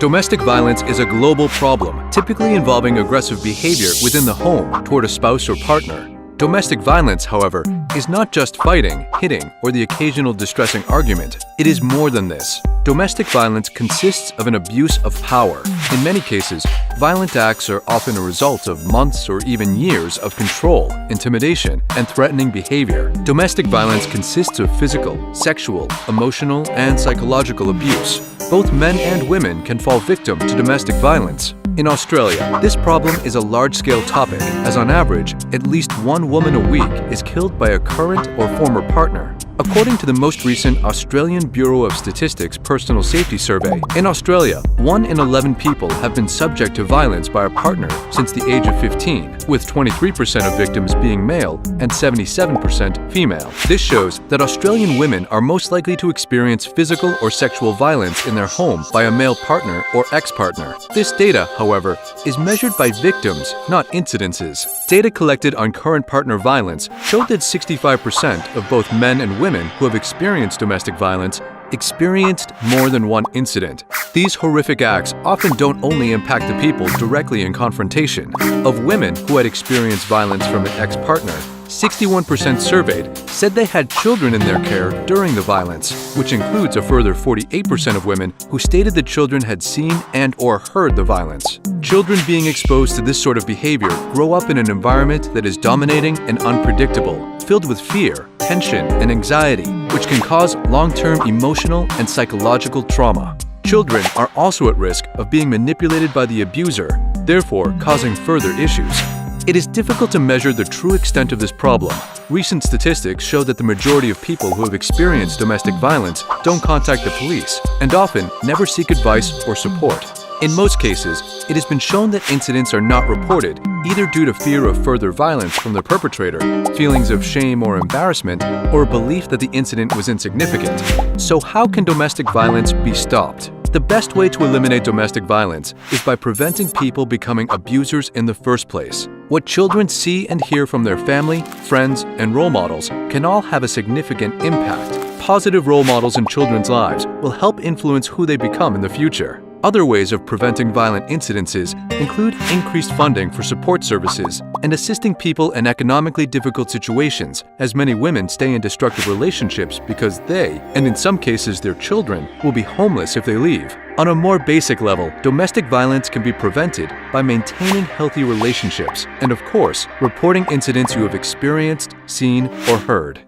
Domestic violence is a global problem, typically involving aggressive behavior within the home toward a spouse or partner. Domestic violence, however, is not just fighting, hitting, or the occasional distressing argument. It is more than this. Domestic violence consists of an abuse of power. In many cases, violent acts are often a result of months or even years of control, intimidation, and threatening behavior. Domestic violence consists of physical, sexual, emotional, and psychological abuse. Both men and women can fall victim to domestic violence. In Australia, this problem is a large-scale topic, as on average, at least one woman a week is killed by a current or former partner. According to the most recent Australian Bureau of Statistics Personal Safety Survey, in Australia, 1 in 11 people have been subject to violence by a partner since the age of 15, with 23% of victims being male and 77% female. This shows that Australian women are most likely to experience physical or sexual violence in their home by a male partner or ex-partner. This data, however, is measured by victims, not incidences. Data collected on current partner violence showed that 65% of both men and women who have experienced domestic violence experienced more than one incident. These horrific acts often don't only impact the people directly in confrontation. Of women who had experienced violence from an ex-partner, 61% surveyed said they had children in their care during the violence, which includes a further 48% of women who stated that children had seen and/or heard the violence. Children being exposed to this sort of behavior grow up in an environment that is dominating and unpredictable, filled with fear, tension, and anxiety, which can cause long-term emotional and psychological trauma. Children are also at risk of being manipulated by the abuser, therefore causing further issues. It is difficult to measure the true extent of this problem. Recent statistics show that the majority of people who have experienced domestic violence don't contact the police and often never seek advice or support. In most cases, it has been shown that incidents are not reported, either due to fear of further violence from the perpetrator, feelings of shame or embarrassment, or a belief that the incident was insignificant. So how can domestic violence be stopped? The best way to eliminate domestic violence is by preventing people becoming abusers in the first place. What children see and hear from their family, friends, and role models can all have a significant impact. Positive role models in children's lives will help influence who they become in the future. Other ways of preventing violent incidences include increased funding for support services and assisting people in economically difficult situations, as many women stay in destructive relationships because they, and in some cases their children, will be homeless if they leave. On a more basic level, domestic violence can be prevented by maintaining healthy relationships and, of course, reporting incidents you have experienced, seen, or heard.